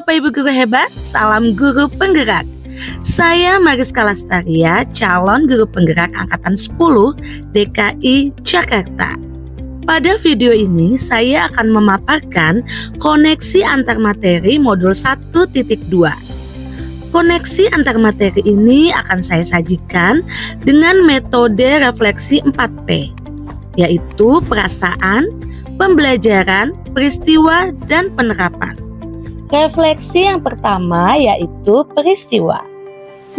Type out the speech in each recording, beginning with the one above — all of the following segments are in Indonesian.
Bapak Ibu guru hebat, salam guru penggerak. Saya Mariska Lastaria, calon guru penggerak angkatan 10 DKI Jakarta. Pada video ini saya akan memaparkan koneksi antar materi modul 1.2. Koneksi antar materi ini akan saya sajikan dengan metode refleksi 4P, yaitu perasaan, pembelajaran, peristiwa, dan penerapan. Refleksi yang pertama yaitu peristiwa.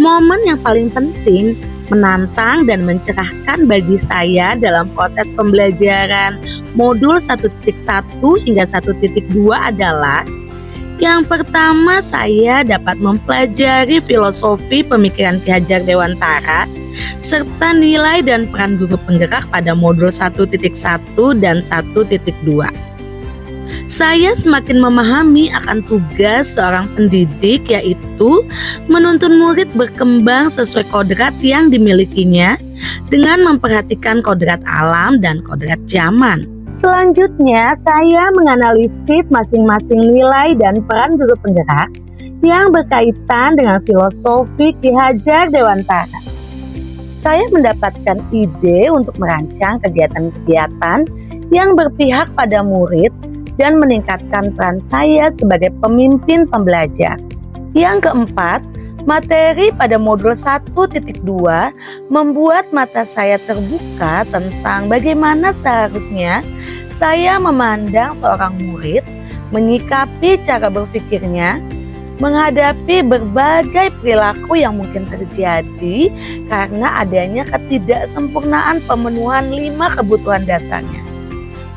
Momen yang paling penting, menantang dan mencerahkan bagi saya dalam proses pembelajaran modul 1.1 hingga 1.2 adalah yang pertama, saya dapat mempelajari filosofi pemikiran Ki Hajar Dewantara serta nilai dan peran guru penggerak pada modul 1.1 dan 1.2. Saya semakin memahami akan tugas seorang pendidik, yaitu menuntun murid berkembang sesuai kodrat yang dimilikinya dengan memperhatikan kodrat alam dan kodrat zaman. Selanjutnya, saya menganalisis masing-masing nilai dan peran guru penggerak yang berkaitan dengan filosofi Ki Hajar Dewantara. Saya mendapatkan ide untuk merancang kegiatan-kegiatan yang berpihak pada murid dan meningkatkan peran saya sebagai pemimpin pembelajar. Yang keempat, materi pada modul 1.2 membuat mata saya terbuka tentang bagaimana seharusnya saya memandang seorang murid, menyikapi cara berpikirnya, menghadapi berbagai perilaku yang mungkin terjadi karena adanya ketidaksempurnaan pemenuhan 5 kebutuhan dasarnya.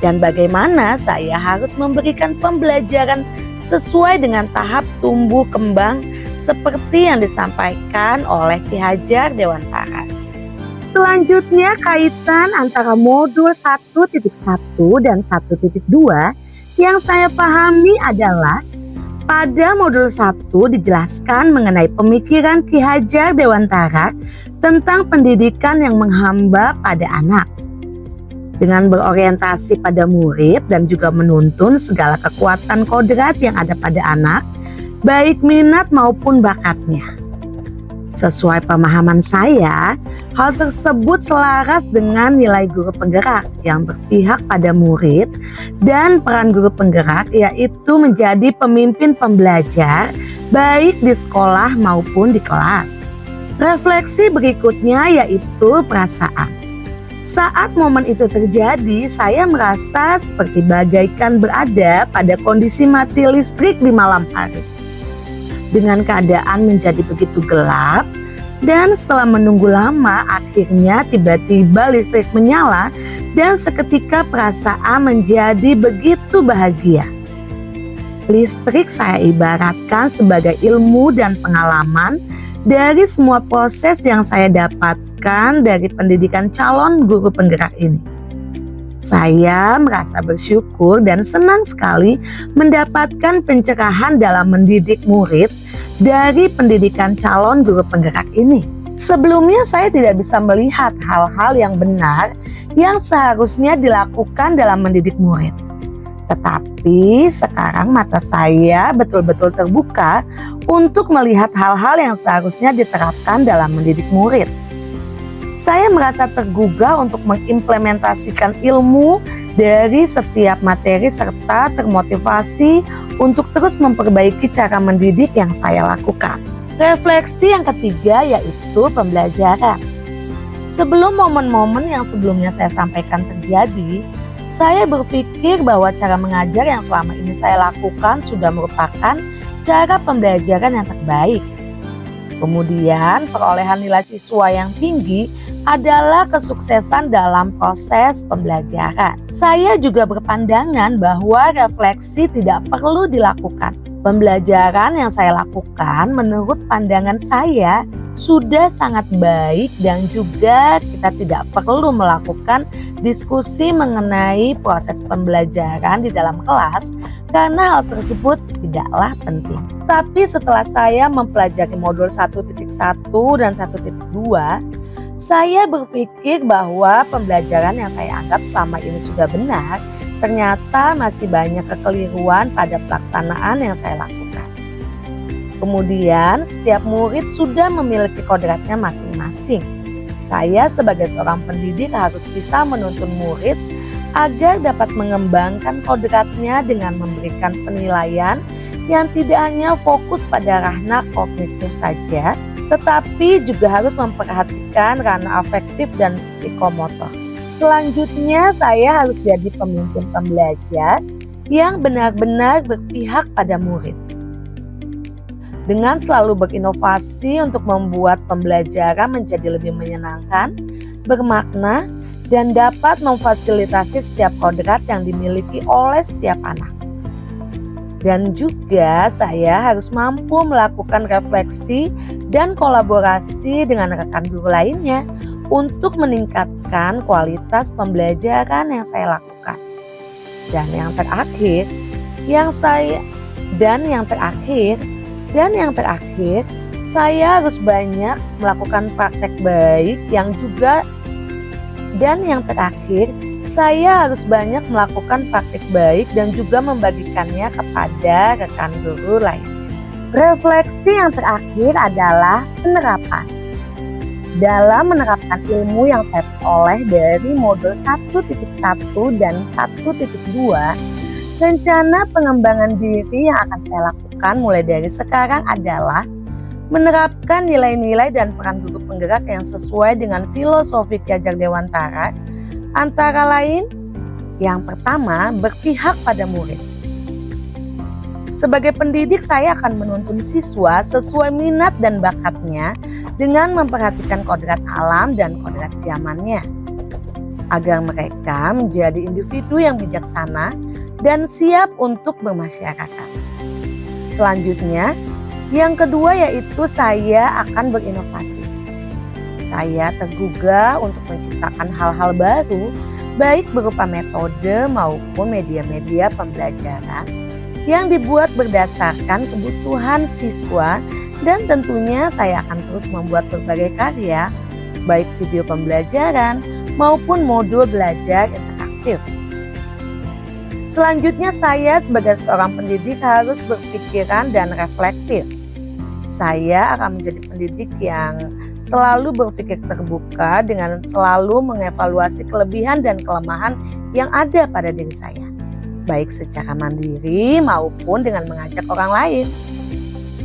Dan bagaimana saya harus memberikan pembelajaran sesuai dengan tahap tumbuh kembang seperti yang disampaikan oleh Ki Hajar Dewantara. Selanjutnya, kaitan antara modul 1.1 dan 1.2 yang saya pahami adalah pada modul 1 dijelaskan mengenai pemikiran Ki Hajar Dewantara tentang pendidikan yang menghamba pada anak. Dengan berorientasi pada murid dan juga menuntun segala kekuatan kodrat yang ada pada anak, baik minat maupun bakatnya. Sesuai pemahaman saya, hal tersebut selaras dengan nilai guru penggerak yang berpihak pada murid dan peran guru penggerak yaitu menjadi pemimpin pembelajar baik di sekolah maupun di kelas. Refleksi berikutnya yaitu perasaan. Saat momen itu terjadi, saya merasa seperti bagaikan berada pada kondisi mati listrik di malam hari. Dengan keadaan menjadi begitu gelap, dan setelah menunggu lama, akhirnya tiba-tiba listrik menyala dan seketika perasaan menjadi begitu bahagia. Listrik saya ibaratkan sebagai ilmu dan pengalaman dari semua proses yang saya dapatkan dari pendidikan calon guru penggerak ini. Saya merasa bersyukur dan senang sekali mendapatkan pencerahan dalam mendidik murid dari pendidikan calon guru penggerak ini. Sebelumnya saya tidak bisa melihat hal-hal yang benar yang seharusnya dilakukan dalam mendidik murid. Tetapi sekarang mata saya betul-betul terbuka untuk melihat hal-hal yang seharusnya diterapkan dalam mendidik murid. Saya merasa tergugah untuk mengimplementasikan ilmu dari setiap materi serta termotivasi untuk terus memperbaiki cara mendidik yang saya lakukan. Refleksi yang ketiga yaitu pembelajaran. Sebelum momen-momen yang sebelumnya saya sampaikan terjadi, saya berpikir bahwa cara mengajar yang selama ini saya lakukan sudah merupakan cara pembelajaran yang terbaik. Kemudian perolehan nilai siswa yang tinggi adalah kesuksesan dalam proses pembelajaran. Saya juga berpandangan bahwa refleksi tidak perlu dilakukan. Pembelajaran yang saya lakukan menurut pandangan saya sudah sangat baik dan juga kita tidak perlu melakukan diskusi mengenai proses pembelajaran di dalam kelas karena hal tersebut tidaklah penting. Tapi setelah saya mempelajari modul 1.1 dan 1.2, saya berpikir bahwa pembelajaran yang saya anggap selama ini sudah benar, ternyata masih banyak kekeliruan pada pelaksanaan yang saya lakukan. Kemudian setiap murid sudah memiliki kodratnya masing-masing. Saya sebagai seorang pendidik harus bisa menuntun murid agar dapat mengembangkan kodratnya dengan memberikan penilaian yang tidak hanya fokus pada ranah kognitif saja, tetapi juga harus memperhatikan ranah afektif dan psikomotor. Selanjutnya, saya harus jadi pemimpin pembelajar yang benar-benar berpihak pada murid. Dengan selalu berinovasi untuk membuat pembelajaran menjadi lebih menyenangkan, bermakna, dan dapat memfasilitasi setiap kodrat yang dimiliki oleh setiap anak. Dan juga saya harus mampu melakukan refleksi dan kolaborasi dengan rekan guru lainnya untuk meningkatkan kualitas pembelajaran yang saya lakukan. Dan yang terakhir, saya harus banyak melakukan praktek baik dan juga membagikannya kepada rekan guru lain. Refleksi yang terakhir adalah penerapan. Dalam menerapkan ilmu yang saya peroleh dari modul 1.1 dan 1.2, rencana pengembangan diri yang akan saya lakukan mulai dari sekarang adalah menerapkan nilai-nilai dan peran guru penggerak yang sesuai dengan filosofi Ki Hajar Dewantara, antara lain, yang pertama, berpihak pada murid. Sebagai pendidik, saya akan menuntun siswa sesuai minat dan bakatnya dengan memperhatikan kodrat alam dan kodrat zamannya, agar mereka menjadi individu yang bijaksana dan siap untuk bermasyarakat. Selanjutnya, yang kedua yaitu saya akan berinovasi. Saya tergugah untuk menciptakan hal-hal baru, baik berupa metode maupun media-media pembelajaran yang dibuat berdasarkan kebutuhan siswa, dan tentunya saya akan terus membuat berbagai karya, baik video pembelajaran maupun modul belajar interaktif. Selanjutnya, saya sebagai seorang pendidik harus berpikiran dan reflektif. Saya akan menjadi pendidik yang selalu berpikir terbuka dengan selalu mengevaluasi kelebihan dan kelemahan yang ada pada diri saya, baik secara mandiri maupun dengan mengajak orang lain.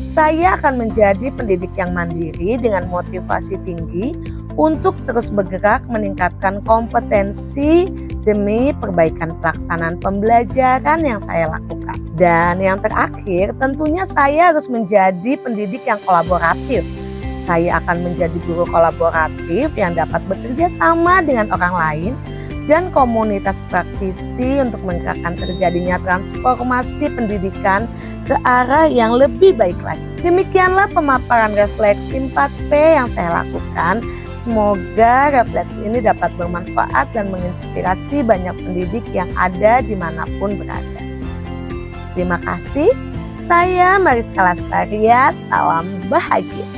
Saya akan menjadi pendidik yang mandiri dengan motivasi tinggi untuk terus bergerak meningkatkan kompetensi demi perbaikan pelaksanaan pembelajaran yang saya lakukan. Dan yang terakhir, tentunya saya harus menjadi pendidik yang kolaboratif. Saya akan menjadi guru kolaboratif yang dapat bekerja sama dengan orang lain dan komunitas praktisi untuk menggerakkan terjadinya transformasi pendidikan ke arah yang lebih baik lagi. Demikianlah pemaparan refleksi 4P yang saya lakukan. Semoga refleksi ini dapat bermanfaat dan menginspirasi banyak pendidik yang ada dimanapun berada. Terima kasih. Saya Mariska Lastaria, salam bahagia.